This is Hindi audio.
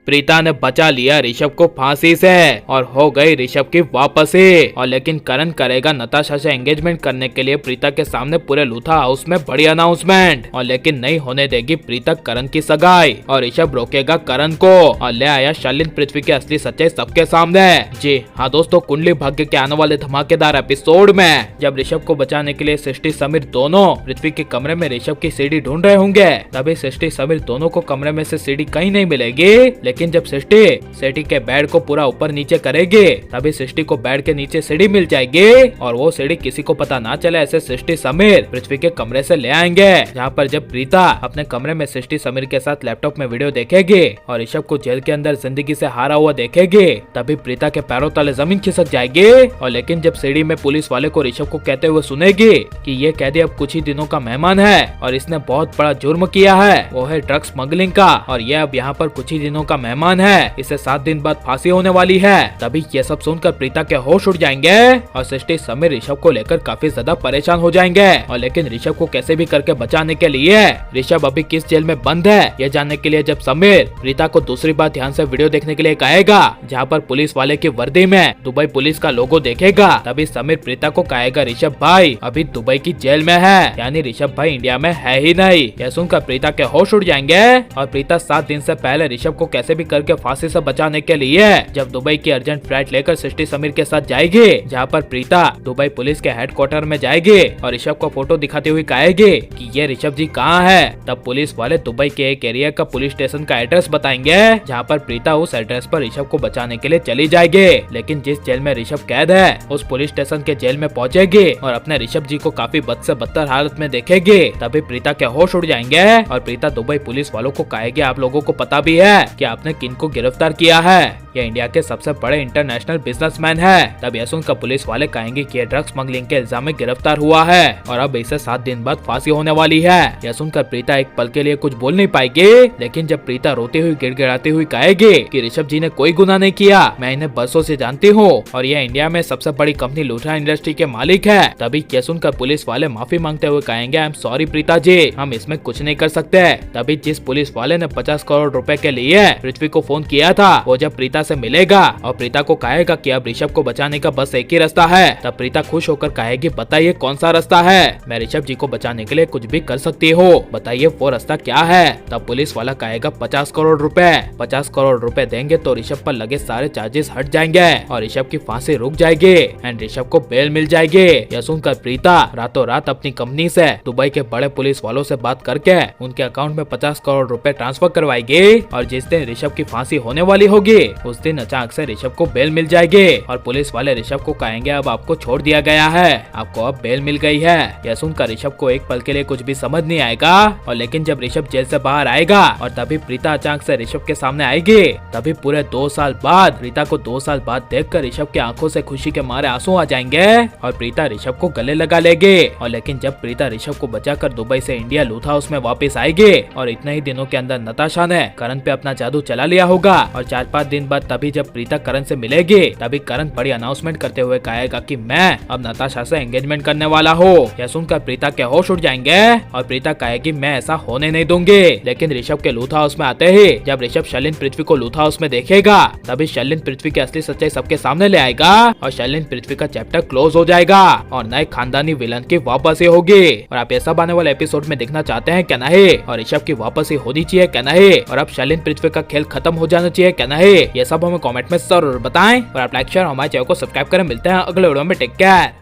प्रीता ने बचा लिया ऋषभ को फांसी से और हो गई ऋषभ की वापसी। और लेकिन करण करेगा नताशा से एंगेजमेंट करने के लिए प्रीता के सामने पूरे लूथा हाउस में बड़ी अनाउंसमेंट। और लेकिन नहीं होने देगी प्रीता करण की सगाई और ऋषभ रोकेगा करण को और ले आया शालीन पृथ्वी की असली सच्चाई सबके सामने। जी हाँ दोस्तों, कुंडली भाग्य के आने वाले धमाकेदार एपिसोड में जब ऋषभ को बचाने के लिए सृष्टि समीर दोनों पृथ्वी के कमरे में ऋषभ की सीढ़ी ढूंढ रहे होंगे, तभी सृष्टि समीर दोनों को कमरे में से सीढ़ी कहीं नहीं मिलेगी। लेकिन जब सृष्टि के बेड को पूरा ऊपर नीचे करेगी, तभी सृष्टि को बेड के नीचे सीढ़ी मिल जाएगी और वो सीढ़ी किसी को पता ना चले ऐसे सृष्टि समीर पृथ्वी के कमरे से ले आएंगे। जहाँ पर जब प्रीता अपने कमरे में सृष्टि समीर के साथ लैपटॉप में वीडियो देखेगी और ऋषभ को जेल के अंदर जिंदगी से हारा हुआ देखेगी, तभी प्रीता के पैरों तले जमीन खिसक जाएगी। और लेकिन जब सीढ़ी में पुलिस वाले को ऋषभ को कहते हुए सुनेगी कि ये कैदी अब कुछ ही दिनों का मेहमान है और इसने बहुत बड़ा जुर्म किया है, वो है ड्रग्स स्मगलिंग का, और ये अब यहाँ पर कुछ ही दिनों का मेहमान है, इसे 7 दिन बाद फांसी होने वाली है। तभी ये सब सुनकर प्रीता के होश उड़ जाएंगे और सृष्टि समीर ऋषभ को लेकर काफी ज्यादा परेशान हो जाएंगे। और लेकिन ऋषभ को कैसे भी करके बचाने के लिए ऋषभ अभी किस जेल में बंद है ये जानने के लिए जब समीर प्रीता को दूसरी बार ध्यान से वीडियो देखने के लिए कहेगा, जहाँ पर पुलिस वाले की वर्दी में दुबई पुलिस का लोगो देखेगा, तभी समीर प्रीता को कहेगा ऋषभ भाई अभी दुबई की जेल में है, यानी ऋषभ भाई इंडिया में है ही नहीं। यह सुनकर प्रीता के होश उड़ जाएंगे और प्रीता 7 दिन से पहले ऋषभ को कैसे भी करके फांसी से बचाने के लिए जब दुबई की अर्जेंट फ्लाइट लेकर सृष्टि समीर के साथ जाएगी, जहाँ पर प्रीता दुबई पुलिस के हेडक्वार्टर में जाएगी और ऋषभ को फोटो दिखाते हुए कहेगी कि ये ऋषभ जी कहाँ है। तब पुलिस वाले दुबई के एक एरिया का पुलिस स्टेशन का एड्रेस बताएंगे, जहाँ पर प्रीता उस एड्रेस पर ऋषभ को बचाने के लिए चली जाएगी। लेकिन जिस जेल में ऋषभ कैद है उस पुलिस स्टेशन के जेल में पहुंचेगी और अपने ऋषभ जी को काफी बद से बदतर हालत में देखेगी। तभी प्रीता के होश उड़ जाएंगे और प्रीता दुबई पुलिस वालों को कहेगी आप लोगों को पता भी है कि आपने किन को गिरफ्तार किया है, ये इंडिया के सबसे बड़े इंटरनेशनल बिजनेसमैन है। तब यह सुनकर पुलिस वाले कहेंगे कि ये ड्रग्स स्मगलिंग के इल्जाम में गिरफ्तार हुआ है और अब इसे 7 दिन बाद फांसी होने वाली है। यह सुनकर प्रीता एक पल के लिए कुछ बोल नहीं पाएगी, लेकिन जब प्रीता रोती हुई गिड़गिड़ाती हुई कहेगी कि ऋषभ जी ने कोई गुनाह नहीं किया, मैं इन्हें बरसों से जानती हूँ और यह इंडिया में सबसे बड़ी कंपनी लूथरा इंडस्ट्री के मालिक है, तभी यह सुनकर पुलिस वाले माफी मांगते हुए कहेंगे I am sorry Preeta ji, हम इसमें कुछ नहीं कर सकते। तभी जिस पुलिस वाले ने 50 करोड़ रुपए के लिए पृथ्वी को फोन किया था, वो जब प्रीता से मिलेगा और प्रीता को कहेगा कि अब ऋषभ को बचाने का बस एक ही रास्ता है, तब प्रीता खुश होकर कहेगी बताइए कौन सा रास्ता है, मैं ऋषभ जी को बचाने के लिए कुछ भी कर सकती हूँ, बताइए वो रास्ता क्या है। तब पुलिस वाला कहेगा 50 करोड़ रुपए। 50 करोड़ रुपए देंगे तो ऋषभ पर लगे सारे चार्जेस हट जाएंगे और ऋषभ की फांसी रुक जाएगी एंड ऋषभ को बेल मिल जाएगी। यह सुनकर प्रीता रातों रात अपनी कंपनी से दुबई के बड़े पुलिस वालों से बात करके उनके अकाउंट में 50 करोड़ रुपए ट्रांसफर करवाएगी और जिस दिन ऋषभ की फांसी होने वाली होगी उस दिन अचानक से ऋषभ को बेल मिल जाएगी और पुलिस वाले ऋषभ को कहेंगे अब आपको छोड़ दिया गया है, आपको अब बेल मिल गई है। यह सुनकर ऋषभ को एक पल के लिए कुछ भी समझ नहीं आएगा और लेकिन जब ऋषभ जेल से बाहर आएगा और तभी प्रीता अचानक से ऋषभ के सामने आएगी, तभी पूरे 2 साल बाद प्रीता को 2 साल बाद देखकर ऋषभ की आंखों से खुशी के मारे आंसू आ जाएंगे और प्रीता ऋषभ को गले लगा लेगी। और लेकिन जब प्रीता ऋषभ को बचाकर दुबई से इंडिया लूथा हाउस में वापस आएगी और इतने ही दिनों के अंदर नताशा ने करण पे अपना जादू चला लिया होगा और 4-5 दिन बाद तभी जब प्रीता करण से मिलेगी, तभी करण बड़ी अनाउंसमेंट करते हुए कहेगा कि मैं अब नताशा से एंगेजमेंट करने वाला हूँ। यह सुनकर प्रीता के होश उड़ जाएंगे और प्रीता कहेगी मैं ऐसा होने नहीं दूंगी। लेकिन ऋषभ के लूथा हाउस में आते ही जब ऋषभ शालीन पृथ्वी को लूथा हाउस में देखेगा, तभी शालीन पृथ्वी की असली सच्चाई सबके सामने ले आएगा और शालीन पृथ्वी का चैप्टर क्लोज हो जाएगा और नए खानदानी विलन की वापसी होगी। और आप ये सब आने वाले एपिसोड में देखना चाहते हैं क्या नहीं, और ऋषभ की वापसी होनी चाहिए क्या नहीं, और अब शालीन पृथ्वी का खेल खत्म हो जाना चाहिए क्या नहीं, ये सब हमें कमेंट में जरूर बताएं और आप लाइक शेयर हमारे चैनल को सब्सक्राइब करें। मिलते हैं अगले वीडियो में, टेक केयर।